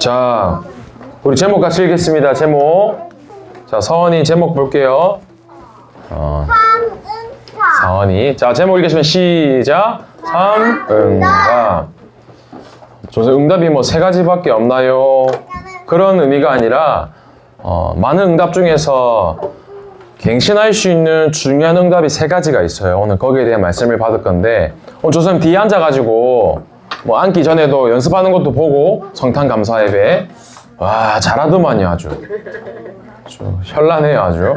자, 우리 제목 같이 읽겠습니다. 제목. 자, 서원이 제목 볼게요. 서원이. 자, 제목 읽겠습니다. 시작. 삼응답. 조선 응답이 뭐 세 가지밖에 없나요? 그런 의미가 아니라 많은 응답 중에서 갱신할 수 있는 중요한 응답이 세 가지가 있어요. 오늘 거기에 대한 말씀을 받을 건데 오늘 조선 뒤에 앉아가지고 뭐 앉기 전에도 연습하는 것도 보고 성탄 감사 예배 와 잘하더만요. 아주 현란해요. 아주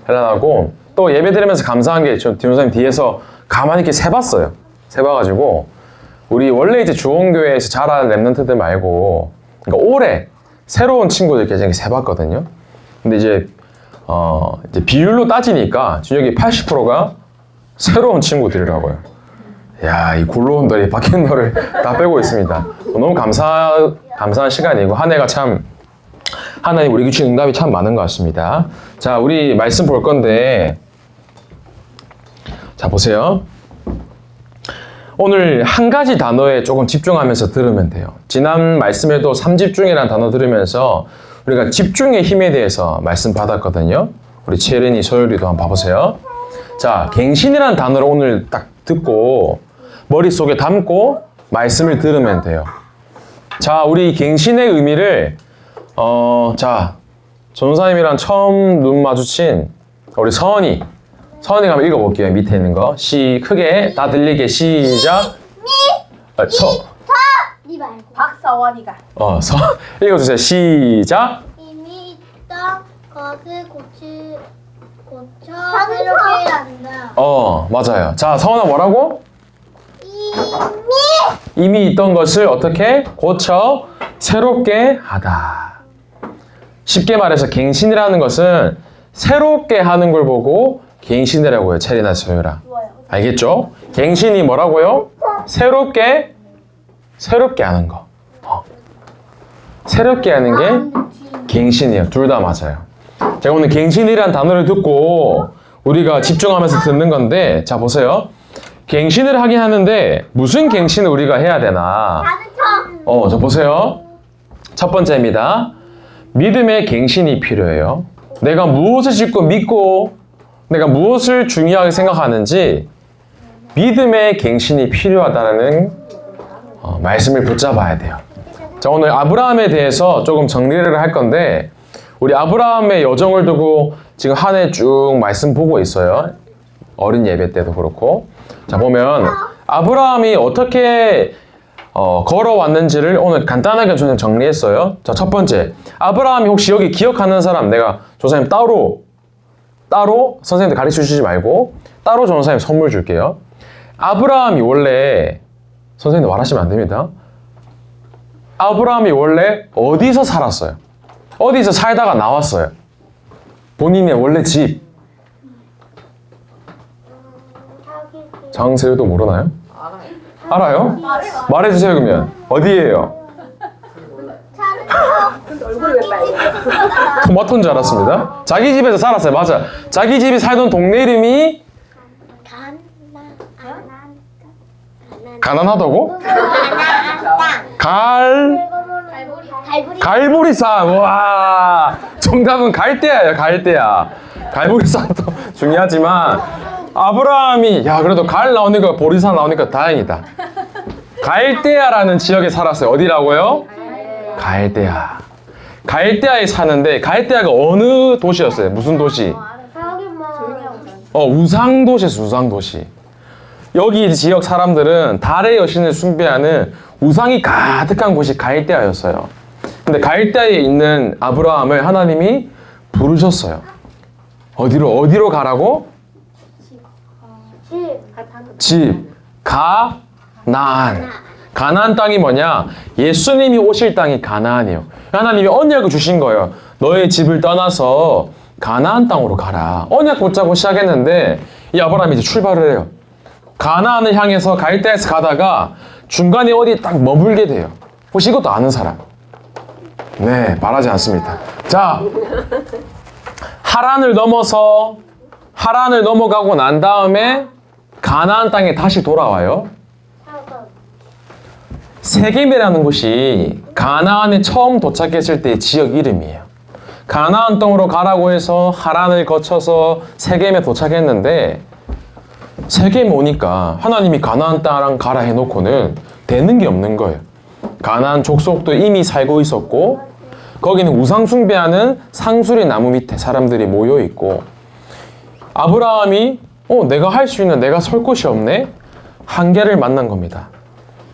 현란하고 또 예배 드리면서 감사한 게 저 디노사님 뒤에서 가만히 이렇게 세봤어요. 세봐가지고 우리 원래 이제 주원교회에서 자란 랩런트들 말고 그러니까 올해 새로운 친구들 이렇게 세봤거든요. 근데 이제 비율로 따지니까 여기 80%가 새로운 친구들이라고요. 야, 이 굴러온들이 박힌 너를 다 빼고 있습니다. 너무 감사한 시간이고 한 해가 참 하나님 우리 주신 응답이 참 많은 것 같습니다. 자, 우리 말씀 볼 건데 자, 보세요. 오늘 한 가지 단어에 조금 집중하면서 들으면 돼요. 지난 말씀에도 3집중이라는 단어 들으면서 우리가 집중의 힘에 대해서 말씀 받았거든요. 우리 채린이, 소율이도 한번 봐보세요. 자, 갱신이라는 단어를 오늘 딱 듣고 머릿속에 담고 말씀을 들으면 돼요. 자, 우리 갱신의 의미를 자, 전도사님이랑 처음 눈 마주친 우리 서원이가 한번 읽어볼게요. 밑에 있는 거. 크게 다 들리게 시작. 니 말고 박서원이가 읽어주세요. 시작. 이미 있던 것을 고쳐 새롭게 한다. 맞아요. 자, 서원아 뭐라고? 이미 있던 것을 어떻게 고쳐 새롭게 하다. 쉽게 말해서 갱신이라는 것은 새롭게 하는 걸 보고 갱신이라고 해요. 체리나 소율아. 알겠죠? 갱신이 뭐라고요? 새롭게 하는 거. 새롭게 하는 게 갱신이에요. 둘 다 맞아요. 제가 오늘 갱신이라는 단어를 듣고 우리가 집중하면서 듣는 건데 자 보세요. 갱신을 하긴 하는데 무슨 갱신을 우리가 해야 되나? 자 보세요. 첫 번째입니다. 믿음의 갱신이 필요해요. 내가 무엇을 짓고 믿고 내가 무엇을 중요하게 생각하는지 믿음의 갱신이 필요하다는 말씀을 붙잡아야 돼요. 자, 오늘 아브라함에 대해서 조금 정리를 할 건데 우리 아브라함의 여정을 두고 지금 한 해 쭉 말씀 보고 있어요. 어린 예배 때도 그렇고. 자, 보면 아브라함이 어떻게 걸어왔는지를 오늘 간단하게 좀 정리했어요. 자, 첫 번째. 아브라함이 혹시 여기 기억하는 사람 내가 조사님 따로 선생님들 가르쳐 주시지 말고 따로 전도사님 선물 줄게요. 아브라함이 원래 선생님들 말하시면 안 됩니다. 아브라함이 원래 어디서 살았어요? 어디서 살다가 나왔어요? 본인의 원래 집. 장세율도 모르나요? 알아요? 말해주세요 그러면. 어디예요? 얼굴이 왜 빨개? 토마토인 줄 알았습니다. 자기 집에서 살았어요. 맞아. 자기 집이 살던 동네 이름이 가난하다고? 갈보리산. 와, 정답은 갈대야예요. 갈대야. 갈보리산도 중요하지만 아브라함이 그래도 갈 나오니까 보리산 나오니까 다행이다. 갈대야라는 지역에 살았어요. 어디라고요? 갈대야. 갈대야에 사는데 갈대야가 어느 도시였어요? 무슨 도시? 우상도시였어. 우상도시. 여기 지역 사람들은 달의 여신을 숭배하는 우상이 가득한 곳이 갈대아였어요. 근데 갈대아에 있는 아브라함을 하나님이 부르셨어요. 어디로 가라고? 집. 가나안. 가나안 땅이 뭐냐? 예수님이 오실 땅이 가나안이에요. 하나님이 언약을 주신 거예요. 너의 집을 떠나서 가나안 땅으로 가라. 언약 붙잡고 시작했는데 이 아브라함이 이제 출발을 해요. 가나안을 향해서 갈대아에서 가다가 중간에 어디 딱 머물게 돼요. 혹시 이것도 아는 사람? 네, 말하지 않습니다. 자, 하란을 넘어가고 난 다음에 가나안 땅에 다시 돌아와요. 세겜이라는 곳이 가나안에 처음 도착했을 때의 지역 이름이에요. 가나안 땅으로 가라고 해서 하란을 거쳐서 세겜에 도착했는데 세겜 오니까 하나님이 가나안 땅 가라 해놓고는 되는 게 없는 거예요. 가나안 족속도 이미 살고 있었고 거기는 우상 숭배하는 상수리 나무 밑에 사람들이 모여 있고 아브라함이 내가 할 수 있는 내가 설 곳이 없네? 한계를 만난 겁니다.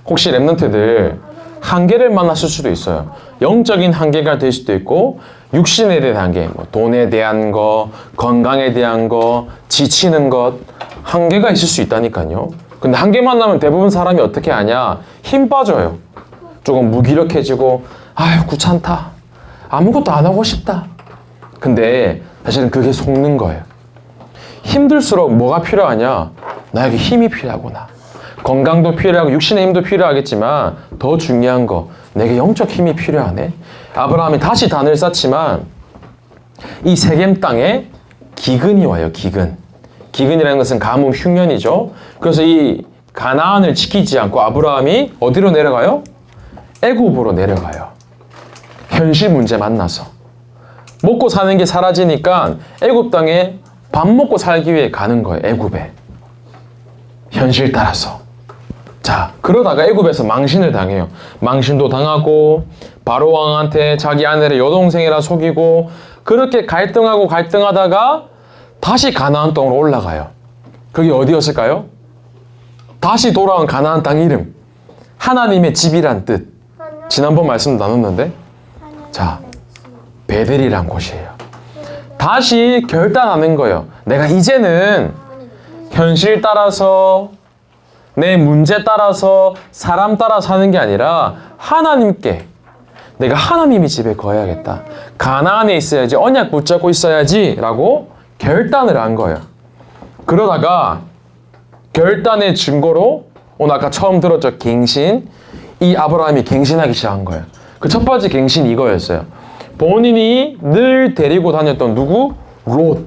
혹시 랩런트들 한계를 만났을 수도 있어요. 영적인 한계가 될 수도 있고 육신에 대한 한계, 뭐 돈에 대한 거, 건강에 대한 거, 지치는 것 한계가 있을 수 있다니까요. 근데 한계 만나면 대부분 사람이 어떻게 하냐? 힘 빠져요. 조금 무기력해지고 아유 귀찮다. 아무것도 안 하고 싶다. 근데 사실은 그게 속는 거예요. 힘들수록 뭐가 필요하냐? 나에게 힘이 필요하구나. 건강도 필요하고 육신의 힘도 필요하겠지만 더 중요한 거 내게 영적 힘이 필요하네. 아브라함이 다시 단을 쌓지만 이 세겜 땅에 기근이 와요. 기근이라는 것은 가뭄 흉년이죠. 그래서 이 가나안을 지키지 않고 아브라함이 어디로 내려가요? 애굽으로 내려가요. 현실 문제 만나서 먹고 사는 게 사라지니까 애굽 땅에 밥 먹고 살기 위해 가는 거예요. 애굽에 현실 따라서. 자, 그러다가 애굽에서 망신을 당해요. 망신도 당하고 바로 왕한테 자기 아내를 여동생이라 속이고 그렇게 갈등하다가 다시 가나안 땅으로 올라가요. 그게 어디였을까요? 다시 돌아온 가나안 땅 이름 하나님의 집이란 뜻. 지난번 말씀 나눴는데 자, 베델이란 곳이에요. 다시 결단하는 거예요. 내가 이제는 현실 따라서 내 문제 따라서 사람 따라 사는 게 아니라 하나님께 내가 하나님의 집에 거해야겠다. 가나안에 있어야지 언약 붙잡고 있어야지 라고 결단을 한 거예요. 그러다가 결단의 증거로 오늘 아까 처음 들었죠. 갱신. 이 아브라함이 갱신하기 시작한 거예요. 그 첫 번째 갱신이 이거였어요. 본인이 늘 데리고 다녔던 누구? 롯.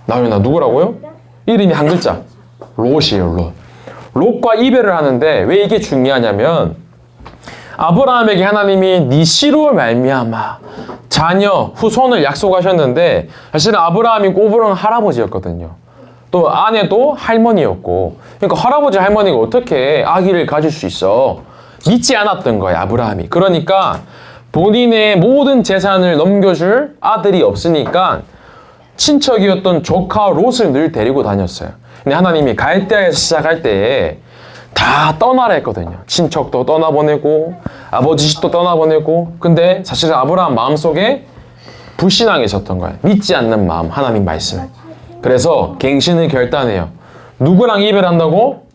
나오나 누구라고요? 이름이 한 글자. 롯이에요. 롯. 롯과 이별을 하는데 왜 이게 중요하냐면 아브라함에게 하나님이 네 씨로 말미암아 자녀, 후손을 약속하셨는데 사실은 아브라함이 꼬부랑 할아버지였거든요. 또 아내도 할머니였고 그러니까 할아버지 할머니가 어떻게 아기를 가질 수 있어? 믿지 않았던 거예요. 아브라함이. 그러니까 본인의 모든 재산을 넘겨줄 아들이 없으니까 친척이었던 조카 롯을 늘 데리고 다녔어요. 근데 하나님이 갈대아에서 시작할 때에 다 떠나라 했거든요. 친척도 떠나보내고 아버지 집도 떠나보내고 근데 사실은 아브라함 마음속에 불신앙이 있었던 거예요. 믿지 않는 마음, 하나님 말씀. 그래서 갱신을 결단해요. 누구랑 이별한다고?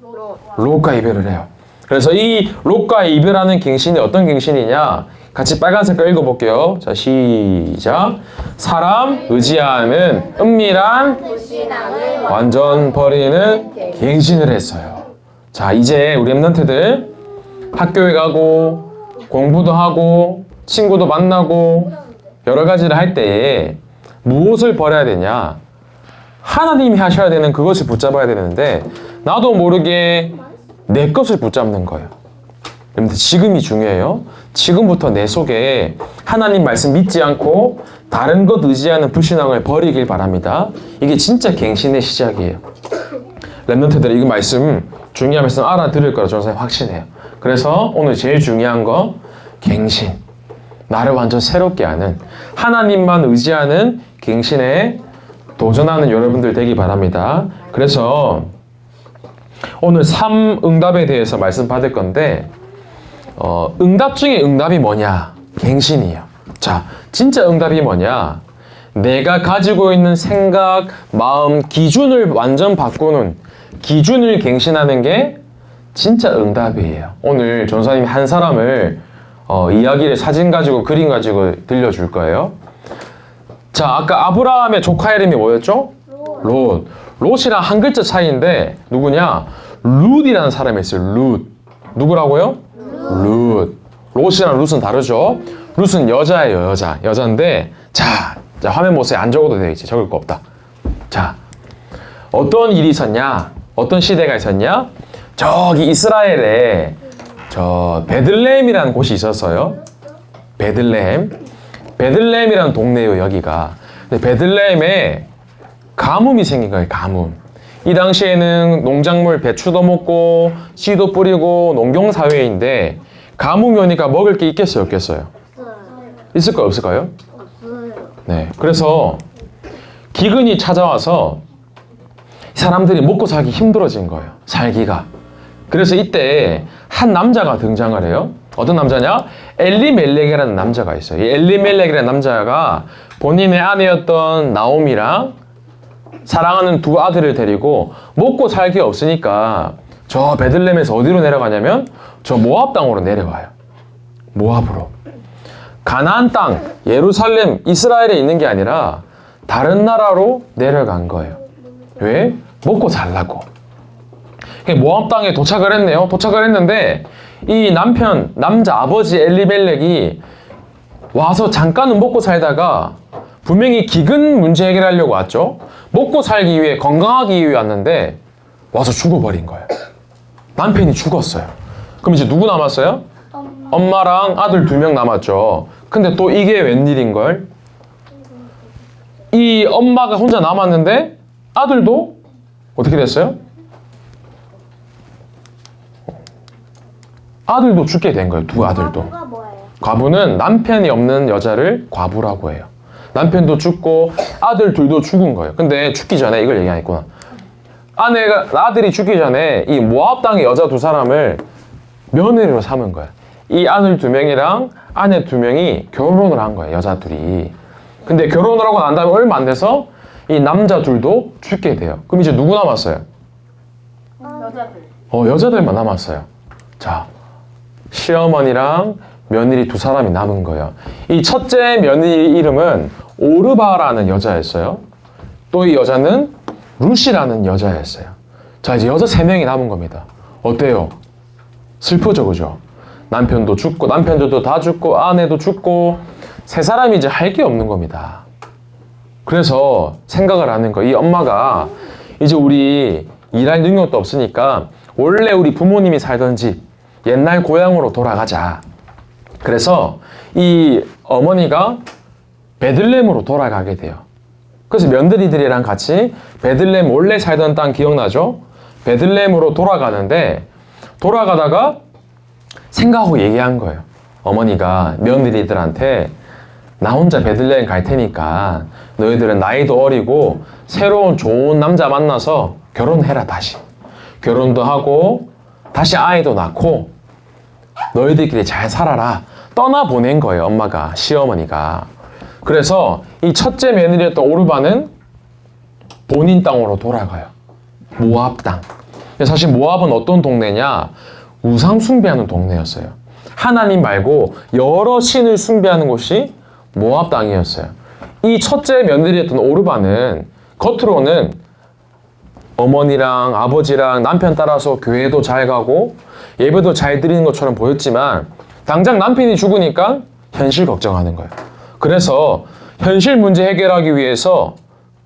롯과 이별을 해요. 그래서 이 롯과 이별하는 갱신이 어떤 갱신이냐? 같이 빨간 색깔 읽어볼게요. 자, 시작. 사람 의지하는 은밀한 완전 버리는 갱신을 했어요. 자, 이제 우리 랩런트들 학교에 가고 공부도 하고 친구도 만나고 여러 가지를 할 때에 무엇을 버려야 되냐? 하나님이 하셔야 되는 그것을 붙잡아야 되는데 나도 모르게 내 것을 붙잡는 거예요. 여러분들 지금이 중요해요. 지금부터 내 속에 하나님 말씀 믿지 않고 다른 것 의지하는 불신앙을 버리길 바랍니다. 이게 진짜 갱신의 시작이에요. 랩런트들 이 말씀 중요한 말씀 알아들을 거라 저는 확신해요. 그래서 오늘 제일 중요한 거 갱신. 나를 완전 새롭게 하는 하나님만 의지하는 갱신에 도전하는 여러분들 되기 바랍니다. 그래서 오늘 3응답에 대해서 말씀 받을 건데 응답 중에 응답이 뭐냐? 갱신이에요. 자, 진짜 응답이 뭐냐? 내가 가지고 있는 생각, 마음, 기준을 완전 바꾸는 기준을 갱신하는 게 진짜 응답이에요. 오늘 전사님이 한 사람을 이야기를 사진 가지고 그림 가지고 들려줄 거예요. 자, 아까 아브라함의 조카 이름이 뭐였죠? 롯. 롯이랑 한 글자 차이인데 누구냐? 룻이라는 사람이 있어요. 룻. 누구라고요? 룻. 롯이랑 룻은 다르죠? 룻은 여자예요. 여자인데 자, 화면 보세요. 안 적어도 되겠지. 적을 거 없다. 자, 어떤 일이 있었냐? 어떤 시대가 있었냐? 저기 이스라엘에 저 베들레헴이라는 곳이 있었어요. 베들레헴이라는 동네예요, 여기가. 근데 베들레헴에 가뭄이 생긴 거예요, 가뭄. 이 당시에는 농작물 배추도 먹고 씨도 뿌리고 농경 사회인데 가뭄이 오니까 먹을 게 있겠어요, 없겠어요? 있을까요, 없을까요? 없어요. 네. 그래서 기근이 찾아와서 사람들이 먹고 살기 힘들어진 거예요, 살기가. 그래서 이때 한 남자가 등장을 해요. 어떤 남자냐? 엘리멜렉이라는 남자가 있어요. 이 엘리멜렉이라는 남자가 본인의 아내였던 나옴이랑 사랑하는 두 아들을 데리고 먹고 살기 없으니까 저 베들레헴에서 어디로 내려가냐면 저 모압 땅으로 내려와요. 모압으로. 가나안 땅, 예루살렘, 이스라엘에 있는 게 아니라 다른 나라로 내려간 거예요. 왜? 먹고 살라고. 모압 땅에 도착을 했네요. 도착을 했는데 이 남자 아버지 엘리멜렉이 와서 잠깐은 먹고 살다가 분명히 기근 문제 해결하려고 왔죠. 먹고 살기 위해, 건강하기 위해 왔는데 와서 죽어버린 거예요. 남편이 죽었어요. 그럼 이제 누구 남았어요? 엄마랑 아들 2명 남았죠. 근데 또 이게 웬일인걸? 이 엄마가 혼자 남았는데 아들도 어떻게 됐어요? 아들도 죽게 된 거예요. 두 아들도. 과부가 뭐예요? 과부는 남편이 없는 여자를 과부라고 해요. 남편도 죽고 아들 둘도 죽은 거예요. 근데 죽기 전에 이걸 얘기 안 했구나. 아들이 죽기 전에 이 모압 땅의 여자 2사람을 며느리로 삼은 거예요. 이 아들 2명이랑 아내 2명이 결혼을 한 거예요, 여자 둘이. 근데 결혼을 하고 난 다음에 얼마 안 돼서 이 남자 둘도 죽게 돼요. 그럼 이제 누구 남았어요? 여자들. 여자들만 남았어요. 자, 시어머니랑 며느리 2사람이 남은 거예요. 이 첫째 며느리 이름은 오르바라는 여자였어요. 또 이 여자는 루시라는 여자였어요. 자, 이제 여자 3명이 남은 겁니다. 어때요? 슬프죠, 그죠? 남편도 죽고, 남편들도 다 죽고, 아내도 죽고, 3사람이 이제 할 게 없는 겁니다. 그래서 생각을 하는 거예요. 이 엄마가 이제 우리 일할 능력도 없으니까 원래 우리 부모님이 살던 집, 옛날 고향으로 돌아가자. 그래서 이 어머니가 베들레헴으로 돌아가게 돼요. 그래서 며느리들이랑 같이 베들레헴 원래 살던 땅 기억나죠? 베들레헴으로 돌아가는데 돌아가다가 생각하고 얘기한 거예요. 어머니가 며느리들한테 나 혼자 베들레헴 갈 테니까 너희들은 나이도 어리고 새로운 좋은 남자 만나서 결혼해라 다시. 결혼도 하고 다시 아이도 낳고 너희들끼리 잘 살아라. 떠나보낸 거예요, 엄마가, 시어머니가. 그래서 이 첫째 며느리였던 오르바는 본인 땅으로 돌아가요. 모압 땅. 사실 모압은 어떤 동네냐? 우상 숭배하는 동네였어요. 하나님 말고 여러 신을 숭배하는 곳이 모압 땅이었어요. 이 첫째 며느리였던 오르바는 겉으로는 어머니랑 아버지랑 남편 따라서 교회도 잘 가고 예배도 잘 드리는 것처럼 보였지만 당장 남편이 죽으니까 현실 걱정하는 거예요. 그래서 현실 문제 해결하기 위해서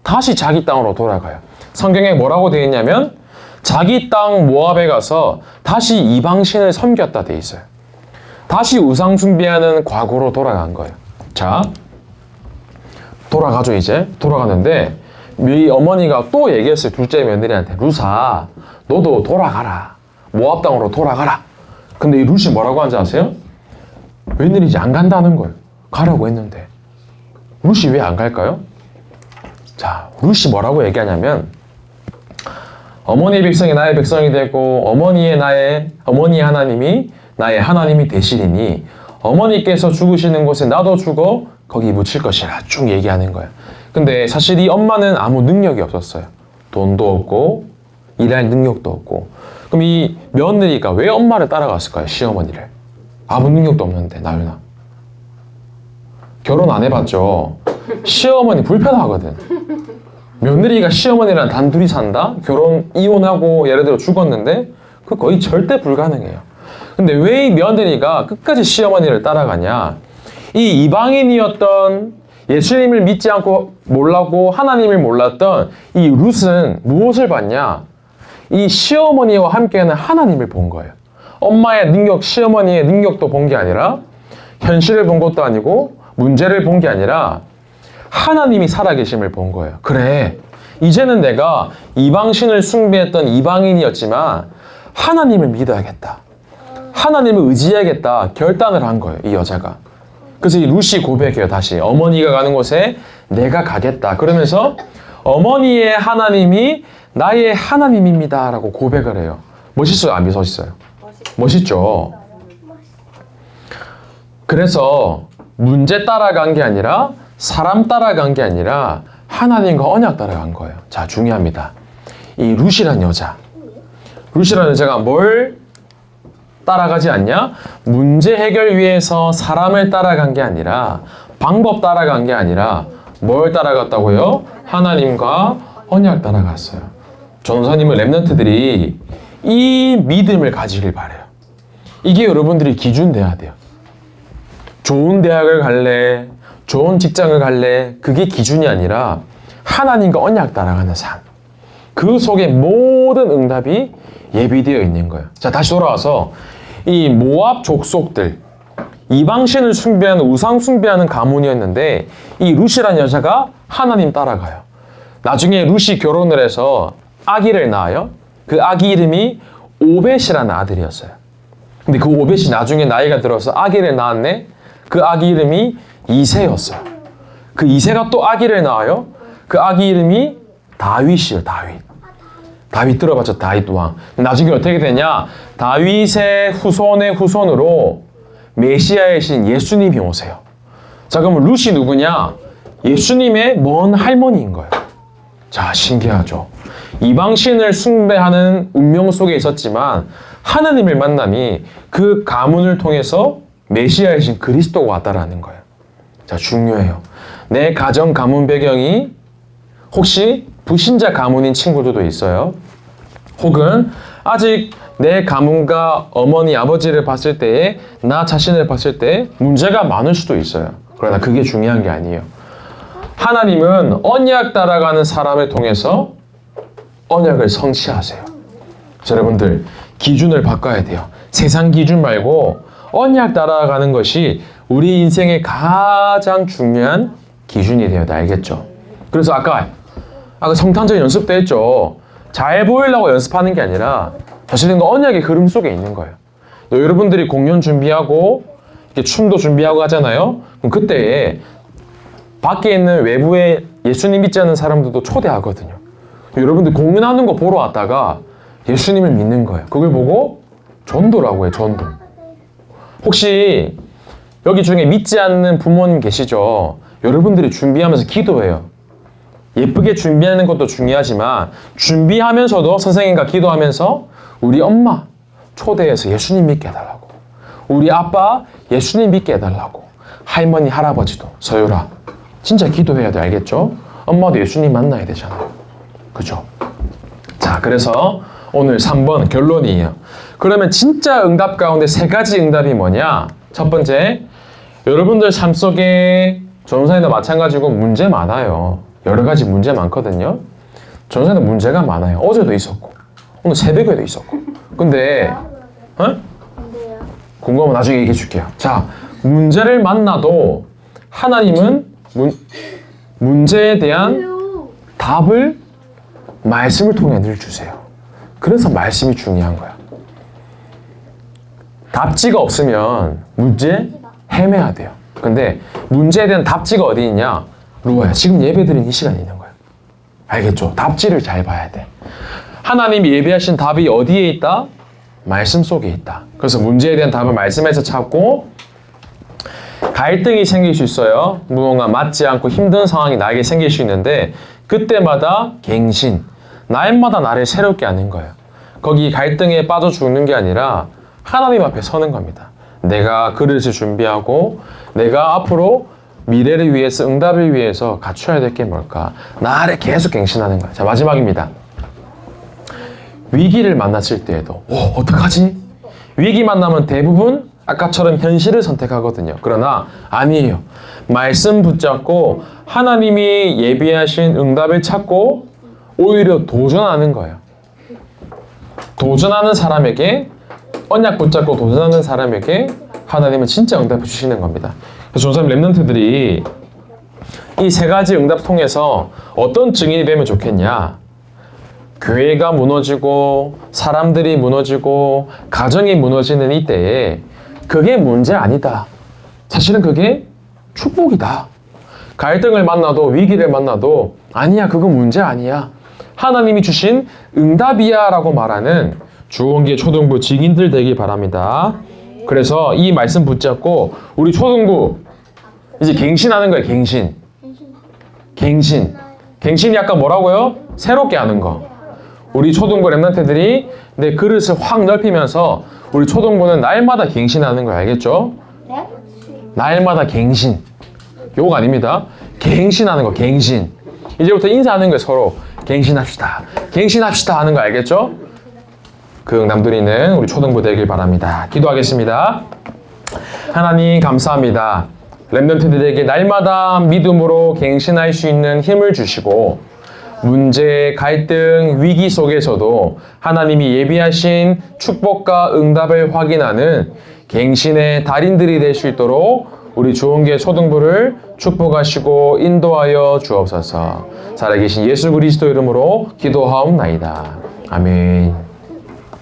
다시 자기 땅으로 돌아가요. 성경에 뭐라고 되어 있냐면 자기 땅 모압에 가서 다시 이방신을 섬겼다 되어 있어요. 다시 우상 숭배하는 과거로 돌아간 거예요. 자, 돌아가죠. 이제 돌아가는데 이 어머니가 또 얘기했어요. 둘째 며느리한테, 루사 너도 돌아가라. 모압 땅으로 돌아가라. 근데 이 루시 뭐라고 하는지 아세요? 웬일인지 안 간다는 거예요. 가라고 했는데. 루시 왜 안 갈까요? 자, 루시 뭐라고 얘기하냐면 어머니의 백성이 나의 백성이 되고 어머니의 하나님이 나의 하나님이 되시리니 어머니께서 죽으시는 곳에 나도 죽어 거기 묻힐 것이라 쭉 얘기하는 거예요. 근데 사실 이 엄마는 아무 능력이 없었어요. 돈도 없고 일할 능력도 없고. 그럼 이 며느리가 왜 엄마를 따라갔을까요? 시어머니를. 아무 능력도 없는데, 나윤아. 결혼 안 해봤죠? 시어머니 불편하거든. 며느리가 시어머니랑 단둘이 산다? 이혼하고 예를 들어 죽었는데 그 거의 절대 불가능해요. 근데 왜 이 며느리가 끝까지 시어머니를 따라가냐? 이 이방인이었던 예수님을 믿지 않고 몰랐고 하나님을 몰랐던 이 룻은 무엇을 봤냐? 이 시어머니와 함께하는 하나님을 본 거예요. 엄마의 능력, 시어머니의 능력도 본 게 아니라 현실을 본 것도 아니고 문제를 본 게 아니라 하나님이 살아계심을 본 거예요. 그래, 이제는 내가 이방신을 숭배했던 이방인이었지만 하나님을 믿어야겠다. 하나님을 의지해야겠다. 결단을 한 거예요, 이 여자가. 그래서 이 루시 고백해요, 다시. 어머니가 가는 곳에 내가 가겠다. 그러면서 어머니의 하나님이 나의 하나님입니다. 라고 고백을 해요. 멋있어요? 안 멋있어요? 멋있죠? 그래서 문제 따라간 게 아니라 사람 따라간 게 아니라 하나님과 언약 따라간 거예요. 자, 중요합니다. 이 루시라는 여자가 뭘 따라가지 않냐? 문제 해결 위해서 사람을 따라간 게 아니라 방법 따라간 게 아니라 뭘 따라갔다고요? 하나님과 언약 따라갔어요. 전도사님은 랩런트들이 이 믿음을 가지길 바래요. 이게 여러분들이 기준 돼야 돼요. 좋은 대학을 갈래, 좋은 직장을 갈래, 그게 기준이 아니라 하나님과 언약 따라가는 삶. 그 속에 모든 응답이 예비되어 있는 거예요. 자, 다시 돌아와서 이 모압 족속들, 이방신을 숭배하는, 우상 숭배하는 가문이었는데 이 루시라는 여자가 하나님 따라가요. 나중에 루시 결혼을 해서 아기를 낳아요. 그 아기 이름이 오벳이라는 아들이었어요. 근데 그 오벳이 나중에 나이가 들어서 아기를 낳았네. 그 아기 이름이 이새였어요. 그 이새가 또 아기를 낳아요. 그 아기 이름이 다윗이에요. 다윗 들어봤죠? 다윗 왕. 나중에 어떻게 되냐? 다윗의 후손의 후손으로 메시아의 신 예수님이 오세요. 자, 그러면 루시 누구냐? 예수님의 먼 할머니인 거예요. 자, 신기하죠? 이방신을 숭배하는 운명 속에 있었지만 하나님을 만나니 그 가문을 통해서 메시아의 신 그리스도가 왔다라는 거예요. 자, 중요해요. 내 가정 가문 배경이 혹시 불신자 가문인 친구들도 있어요. 혹은 아직 내 가문과 어머니, 아버지를 봤을 때에 나 자신을 봤을 때 문제가 많을 수도 있어요. 그러나 그게 중요한 게 아니에요. 하나님은 언약 따라가는 사람을 통해서 언약을 성취하세요. 자, 여러분들 기준을 바꿔야 돼요. 세상 기준 말고 언약 따라가는 것이 우리 인생의 가장 중요한 기준이 되어야 돼. 알겠죠? 그래서 아까 성탄절 연습 때 했죠. 잘 보이려고 연습하는 게 아니라 사실은 그 언약의 흐름 속에 있는 거예요. 여러분들이 공연 준비하고 이렇게 춤도 준비하고 하잖아요. 그럼 그때 밖에 있는 외부에 예수님 믿지 않는 사람들도 초대하거든요. 여러분들 공연하는 거 보러 왔다가 예수님을 믿는 거예요. 그걸 보고 전도라고 해요. 전도. 혹시 여기 중에 믿지 않는 부모님 계시죠? 여러분들이 준비하면서 기도해요. 예쁘게 준비하는 것도 중요하지만 준비하면서도 선생님과 기도하면서 우리 엄마 초대해서 예수님 믿게 해달라고, 우리 아빠 예수님 믿게 해달라고, 할머니 할아버지도 서유라 진짜 기도해야 돼. 알겠죠? 엄마도 예수님 만나야 되잖아요. 그죠? 자, 그래서 오늘 3번 결론이에요. 그러면 진짜 응답 가운데 3가지 응답이 뭐냐? 첫 번째, 여러분들 삶 속에 전도사님도 마찬가지고 문제 많아요. 여러 가지 문제 많거든요. 전도사님도 문제가 많아요. 어제도 있었고 오늘 새벽에도 있었고. 근데 궁금하면 나중에 얘기해 줄게요. 자, 문제를 만나도 하나님은 문제에 대한 답을 말씀을 통해 늘 주세요. 그래서 말씀이 중요한 거야. 답지가 없으면 문제 헤매야 돼요. 근데 문제에 대한 답지가 어디 있냐? 루아야, 지금 예배드린 이 시간에 있는 거야. 알겠죠? 답지를 잘 봐야 돼. 하나님이 예배하신 답이 어디에 있다? 말씀 속에 있다. 그래서 문제에 대한 답을 말씀에서 찾고, 갈등이 생길 수 있어요. 무언가 맞지 않고 힘든 상황이 나에게 생길 수 있는데 그때마다 갱신, 날마다 나를 새롭게 하는 거예요. 거기 갈등에 빠져 죽는 게 아니라 하나님 앞에 서는 겁니다. 내가 그릇을 준비하고 내가 앞으로 미래를 위해서, 응답을 위해서 갖춰야 될 게 뭘까? 나를 계속 갱신하는 거야. 자, 마지막입니다. 위기를 만났을 때에도 어떡하지? 위기 만나면 대부분 아까처럼 현실을 선택하거든요. 그러나 아니에요. 말씀 붙잡고 하나님이 예비하신 응답을 찾고 오히려 도전하는 거예요. 도전하는 사람에게 언약 붙잡고 도전하는 사람에게 하나님은 진짜 응답해 주시는 겁니다. 그래서 전사님 랩런트들이 이 세 가지 응답 통해서 어떤 증인이 되면 좋겠냐? 교회가 무너지고 사람들이 무너지고 가정이 무너지는 이때에 그게 문제 아니다. 사실은 그게 축복이다. 갈등을 만나도 위기를 만나도 아니야, 그건 문제 아니야. 하나님이 주신 응답이야 라고 말하는 주원계 초등부 증인들 되길 바랍니다. 그래서 이 말씀 붙잡고 우리 초등부 이제 갱신하는 거예요. 갱신이 아까 뭐라고요? 새롭게 하는 거. 우리 초등부 랩런트들이 내 그릇을 확 넓히면서 우리 초등부는 날마다 갱신하는 거 알겠죠? 네? 날마다 갱신. 욕 아닙니다. 갱신하는 거, 갱신. 이제부터 인사하는 거예요, 서로. 갱신합시다 하는 거 알겠죠? 그 응답드리는 우리 초등부 되길 바랍니다. 기도하겠습니다. 하나님 감사합니다. 랩런트들에게 날마다 믿음으로 갱신할 수 있는 힘을 주시고 문제, 갈등, 위기 속에서도 하나님이 예비하신 축복과 응답을 확인하는 갱신의 달인들이 될 수 있도록 우리 주원계 초등부를 축복하시고 인도하여 주옵소서. 살아계신 예수 그리스도 이름으로 기도하옵나이다. 아멘.